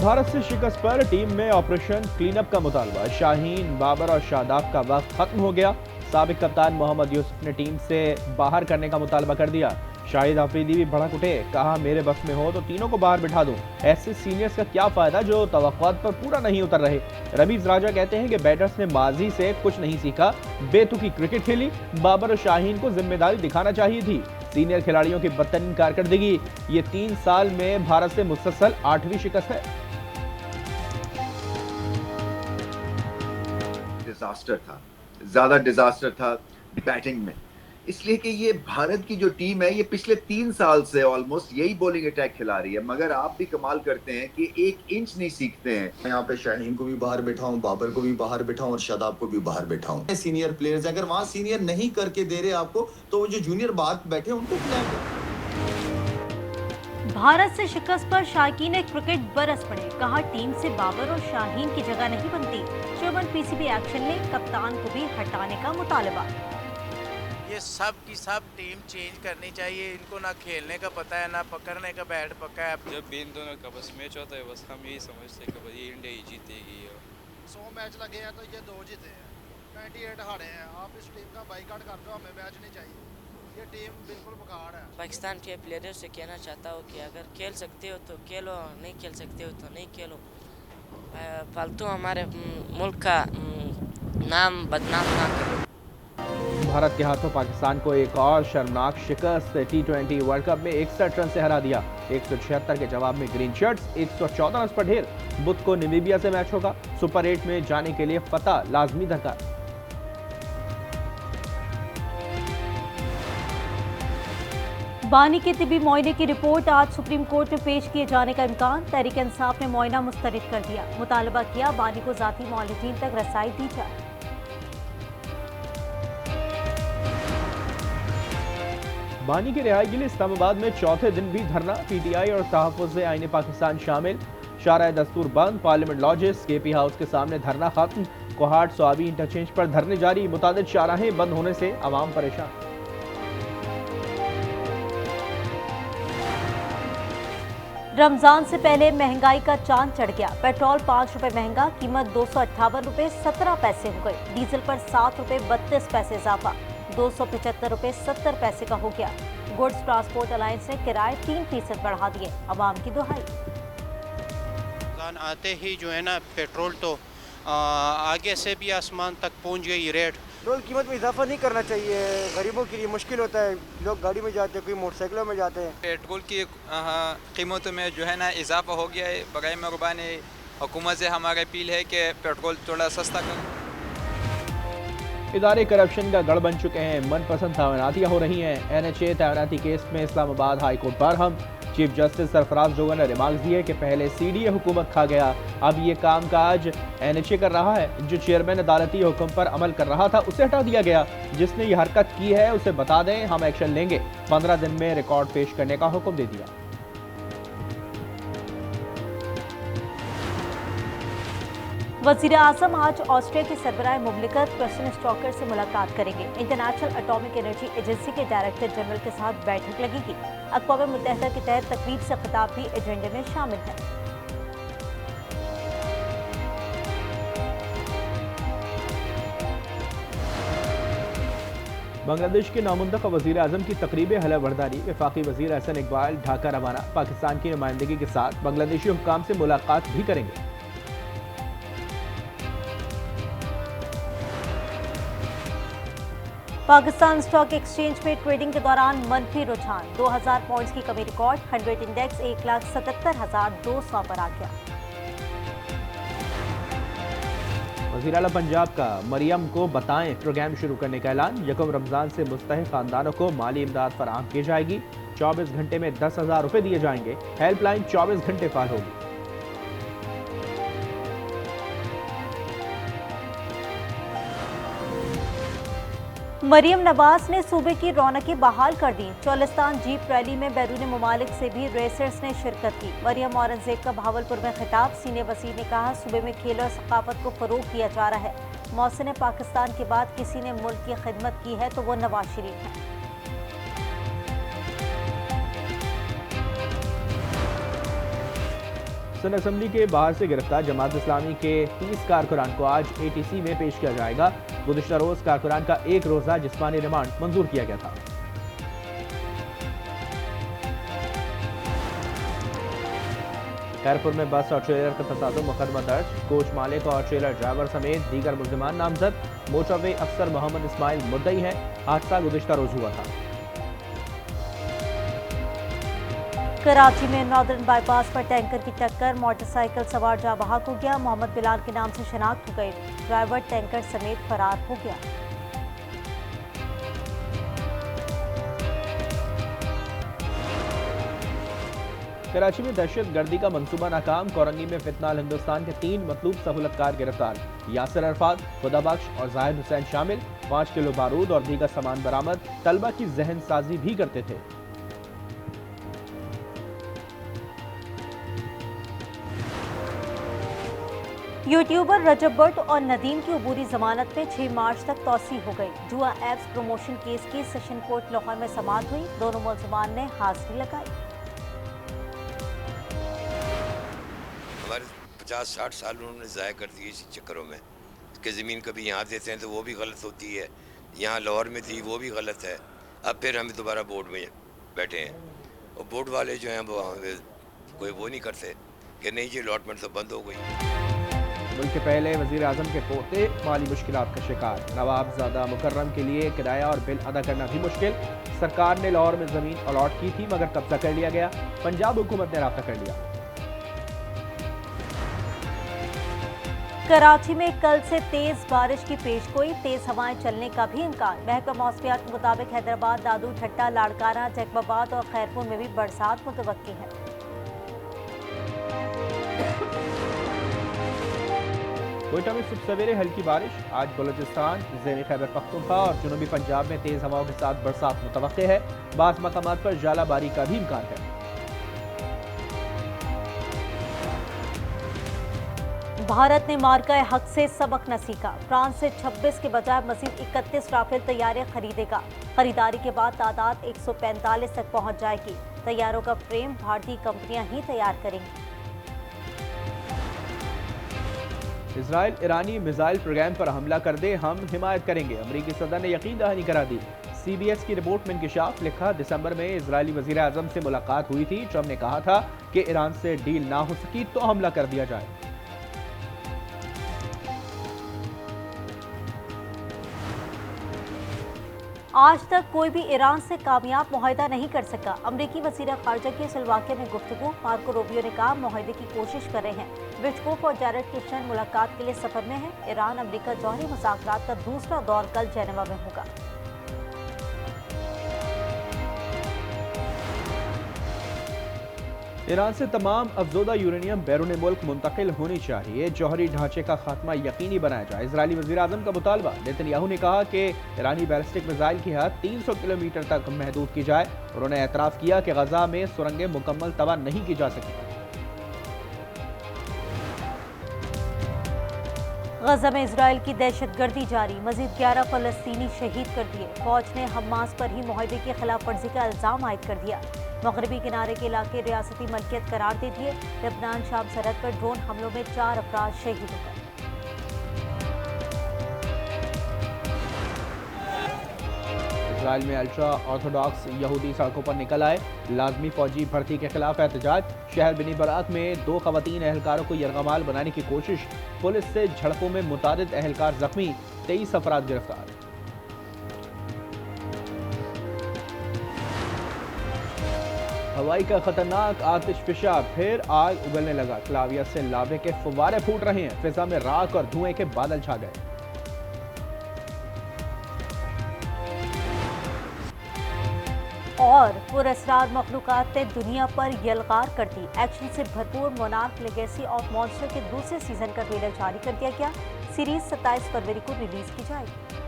भारत से शिकस्त पर टीम में ऑपरेशन क्लीनअप का मुतालबा। शाहीन, बाबर और शादाब का वक्त खत्म हो गया। साबिक कप्तान मोहम्मद यूसुफ ने टीम से बाहर करने का मुतालबा कर दिया। शाहिद अफरीदी भी भड़क उठे, कहा मेरे बस में हो तो तीनों को बाहर बिठा दूं। ऐसे सीनियर्स का क्या फायदा जो तवक्कुआत पर पूरा नहीं उतर रहे। रमीज राजा कहते हैं कि बैटर्स ने माजी से कुछ नहीं सीखा, बेतुकी क्रिकेट खेली। बाबर और शाहीन को जिम्मेदारी दिखाना चाहिए थी। सीनियर खिलाड़ियों की बदतरीन कारकर्दगी। ये 3 साल में भारत से मुसलसल 8वीं शिकस्त है। डिजास्टर था, ज्यादा डिजास्टर था बैटिंग में, इसलिए कि ये भारत की जो टीम है ये पिछले 3 साल से ऑलमोस्ट यही बॉलिंग अटैक खिला रही है, मगर आप भी कमाल करते हैं कि 1 इंच नहीं सीखते हैं। यहाँ पे शाहीन को भी बाहर बैठाऊं, बाबर को भी बाहर बैठाऊं और शादाब को भी बाहर बैठाऊं। सीनियर प्लेयर्स अगर वहां सीनियर नहीं करके दे रहे आपको, तो वो जो जूनियर बाहर बैठे उनको खिलाएं। भारत से शिकस्त पर शाकीन ने क्रिकेट बरस पड़े, कहा टीम से बाबर और शाहीन की जगह नहीं बनती। चेयरमैन पीसीबी एक्शन ले, कप्तान को भी हटाने का मुतालबा। ये सब की सब टीम चेंज करनी चाहिए। इनको ना खेलने का पता है ना पकड़ने का बैट पक्का है। जब भी इन दोनों का बस मैच होता है बस हम यही समझते हैं कि भाई इंडिया ही जीतेगी। 100 मैच लगे हैं तो ये 2 जीते हैं, 98 हारे हैं। आप इस टीम का बाइकआउट कर दो, हमें मैच नहीं चाहिए। ये टीम बिल्कुल बेकार है। पाकिस्तान के प्लेयरों से कहना चाहता हूँ कि अगर खेल सकते हो तो खेलो, नहीं खेल सकते हो तो नहीं खेलो। फालतू हमारे मुल्क का नाम बदनाम ना करो। भारत के हाथों पाकिस्तान को एक और शर्मनाक शिकस्त। T20 वर्ल्ड कप में 61 रन से हरा दिया। 176 के जवाब में ग्रीन शर्ट्स 114 रन पर ढेर। बुध को नामीबिया से मैच होगा। सुपर 8 में जाने के लिए फतह लाजमी दरकार। बानी के तिबी मुआयने की रिपोर्ट आज सुप्रीम कोर्ट में पेश किए जाने का इम्कान। तहरीक इंसाफ ने मुआयना मुस्तरद कर दिया। मुतालबा किया बानी को जाती मौलिकीन तक रसाई दी जाए। बानी की रिहाई के लिए इस्लामाबाद में चौथे दिन भी धरना। पीटीआई और तहफ़्फ़ुज़ आईन पाकिस्तान शामिल। शारा दस्तूर बंद। पार्लियामेंट लॉजेस, केपी हाउस के सामने धरना खत्म। कोहाट सोआबी इंटरचेंज पर धरने जारी। मुतादिद शाहराहें बंद होने से आवाम परेशान। रमजान से पहले महंगाई का चांद चढ़ गया। पेट्रोल 5 रुपए महंगा, कीमत 258 रुपए 17 पैसे हो गई। डीजल पर 7 रुपए 32 पैसे इजाफा, 275 रुपए 70 पैसे का हो गया। गुड्स ट्रांसपोर्ट अलायंस ने किराए 3% बढ़ा दिए। अवाम की दुहाई। आते ही जो है ना पेट्रोल तो आगे से भी आसमान तक पहुंच गई रेट। पेट्रोल कीमत में इजाफा नहीं करना चाहिए, गरीबों के लिए मुश्किल होता है। लोग गाड़ी में जाते हैं, कोई मोटरसाइकिलों में जाते हैं। पेट्रोल की कीमतों में जो है ना इजाफा हो गया है। बग़ैर मेहरबानी हुकूमत से हमारी अपील है कि पेट्रोल थोड़ा सस्ता करें। इदारे करप्शन का गढ़ बन चुके हैं। मनपसंद तैनातियां हो रही हैं। NHA तैनाती केस में Islamabad high court Barham. Chief justice Sarfaraz जोगा ने रिमार्क दिए कि पहले CDA हुकूमत खा गया, अब ये काम काज NHA कर रहा है। जो चेयरमैन अदालती हुक्म पर अमल कर रहा था उसे हटा दिया गया। जिसने ये हरकत की है उसे बता दें, हम एक्शन लेंगे। 15 दिन में रिकॉर्ड पेश करने का हुक्म दे दिया। वज़ीर आज़म आज ऑस्ट्रिया के सरबराह मुमलिकत क्रिस्टियन स्टॉकर से मुलाकात करेंगे। इंटरनेशनल एटॉमिक एनर्जी एजेंसी के डायरेक्टर जनरल के साथ बैठक लगेगी। अक़वाम मुत्तहिदा के तहत तकरीब से खिताब भी एजेंडे में शामिल है। बांग्लादेश के नामुंतखब वज़ीर आज़म की तकरीब हलफबरदारी। वफाकी वज़ीर एहसन इकबाल ढाका रवाना। पाकिस्तान की नुमाइंदगी के साथ बांग्लादेशी हुक्काम से मुलाकात भी करेंगे। पाकिस्तान स्टॉक एक्सचेंज में ट्रेडिंग के दौरान मनफी रुझान। 2000 पॉइंट्स की कमी रिकॉर्ड। 100 इंडेक्स 1,77,200 पर आ गया। वज़ीर आला पंजाब का मरियम को बताएं प्रोग्राम शुरू करने का ऐलान। यकम रमजान से मुस्तहिक खानदानों को माली इमदाद फराहम की जाएगी। 24 घंटे में 10,000 रुपए दिए जाएंगे। हेल्पलाइन 24 घंटे फाल होगी। मरियम नवाज ने सूबे की रौनकें बहाल कर दी। चौलिस्तान जीप रैली में बैरून मुमालिक से भी रेसर्स ने शिरकत की। मरियम औरंगजेब का भावलपुर में खिताब। सीनियर वज़ीर ने कहा सूबे में खेल और सकाफत को फ़रोग़ दिया जा रहा है। मौसम पाकिस्तान के बाद किसी ने मुल्क की खिदमत की है तो वो नवाज शरीफ है। सिंध असेंबली के बाहर से गिरफ्तार जमात इस्लामी के 30 कारकुनान को आज ATC में पेश किया जाएगा। गुज़िश्ता रोज कारकुनान का एक रोजा जिस्मानी रिमांड मंजूर किया गया था। खैरपुर में बस और ट्रेलर का तसादुम मुकदमा दर्ज। कोच मालिक और ट्रेलर ड्राइवर समेत दीगर मुल्जिमान नामजद। मोटरवे अफसर मोहम्मद इस्माइल मुद्दई है। हादसा गुज़िश्ता रोज हुआ था। कराची में नॉर्दर्न बाईपास पर टैंकर की टक्कर, मोटरसाइकिल सवार जाँ बहक हो गया। मोहम्मद बिलाल के नाम से शनाख्त हो गई। ड्राइवर टैंकर समेत फरार हो गया। कराची में दहशत गर्दी का मंसूबा नाकाम। कोरंगी में फितनाल हिंदुस्तान के 3 मतलूब सहूलतकार गिरफ्तार। यासिर अरफात, खुदाबख्श और जाहिद हुसैन शामिल। 5 किलो बारूद और दीगर सामान बरामद। तलबा की जहन साजी भी करते थे। यूट्यूबर रजब भट्ट और नदीम की अबूरी जमानत में 6 मार्च तक तौसी हो गई। जुआ एप्स प्रमोशन केस की सेशन कोर्ट लाहौर में समाअत हुई। दोनों मुल्जिमान ने हाजिरी लगाई। हमारे 50-60 साल उन्होंने ज़ाया कर दिए इस चक्करों में कि ज़मीन कभी यहाँ देते हैं तो वो भी गलत होती है, यहाँ लाहौर में थी वो भी गलत है। अब फिर हम दोबारा बोर्ड में बैठे हैं और बोर्ड वाले जो हैं वो कोई वो नहीं करते कि नहीं जी अलॉटमेंट तो बंद हो गई। मुल्क के पहले वज़ीर आज़म के पोते माली मुश्किलात का शिकार। नवाबजादा मुकर्रम के लिए किराया और बिल अदा करना भी मुश्किल। सरकार ने लाहौर में ज़मीन अलॉट की थी मगर कब्जा कर लिया गया। पंजाब हुकूमत ने राब्ता कर लिया। कराची में कल से तेज बारिश की पेशगोई, तेज हवाएं चलने का भी इम्कान। महकमा मौसमियात के मुताबिक हैदराबाद, दादू, ठट्टा, लाड़काना, जैकबाबाद और खैरपुर में भी बरसात मुतवक्की है। कोयटा में सुबह सवेरे हल्की बारिश। आज बलूचिस्तान, ज़ेनी खैबर पख्तूनख्वा और जनूबी पंजाब में तेज हवाओं के साथ बरसात मुतवक्के है। बाज़ मकामात पर जालाबारी का भी इम्कान है। भारत ने मार्का हक से सबक न सीखा। फ्रांस से 26 के बजाय मजीद 31 राफेल तैयारे खरीदेगा। खरीदारी के बाद तादाद 145 तक पहुंच जाएगी। तैयारों का फ्रेम भारतीय कंपनियां ही तैयार करेंगी। इजराइल ईरानी मिसाइल प्रोग्राम पर हमला कर दे, हम हिमायत करेंगे। अमरीकी सदर ने यकीन दहानी करा दी। CBS की रिपोर्ट में इंकिशाफ लिखा, दिसंबर में इजरायली वजीर आजम से मुलाकात हुई थी। ट्रंप ने कहा था कि ईरान से डील ना हो सकी तो हमला कर दिया जाए। आज तक कोई भी ईरान से कामयाब मुआहदा नहीं कर सका। अमरीकी वज़ीर ख़ारजा की सिलवाकिया में गुफ्तगू। मार्को रूबियो ने कहा मुआहदे की कोशिश कर रहे हैं। विटकोफ और जैरेड किशन मुलाकात के लिए सफर में है। ईरान अमरीका जौहरी मुज़ाकरात का दूसरा दौर कल जेनेवा में होगा। ईरान से तमाम अफजोदा यूरेनियम बैरून मुल्क मुंतकिल होनी चाहिए। जौहरी ढांचे का खात्मा यकीनी बनाया जाए। इजरायली वज़ीर आज़म का मुतालबा। नेतन्याहू ने कहा कि ईरानी बैलिस्टिक मिसाइल की हद 300 किलोमीटर तक महदूद की जाए। उन्होंने एतराफ़ किया कि गजा में सुरंगें मुकम्मल तबाह नहीं की जा सकी। गजा में इजराइल की दहशतगर्दी जारी। मजीद 11 फ़लस्तीनी शहीद कर दिए। फौज ने हमास पर ही मुआहदे की खिलाफ वर्जी का इल्ज़ाम आयद कर दिया। मगरबी किनारे के इलाके रियासती मलकियत करार दे दिए। लेबनान शाम सरहद पर ड्रोन हमलों में 4 अफराद शहीद हो गए। इजराइल में अल्ट्रा ऑर्थोडॉक्स यहूदी सड़कों पर निकल आए। लाजमी फौजी भर्ती के खिलाफ एहतजाज। शहर बिनी बराक में 2 खवातीन एहलकारों को यरगमाल बनाने की कोशिश। पुलिस से झड़पों में मुतादिद एहलकार जख्मी, 23 अफराद गिरफ्तार। हवाई का खतरनाक आतिशफिशा, फिर आग उगलने लगा। क्लाविया से लावे के फुव्वारे फूट रहे हैं। फिजा में राख और धुएं के बादल छा गए। और पुरस्कार मखलूकात ने दुनिया पर यलगार कर दी। एक्शन से भरपूर मोनार्क लेगेसी ऑफ मॉन्स्टर के दूसरे सीजन का ट्रेलर जारी कर दिया गया। सीरीज 27 फरवरी को रिलीज की जाएगी।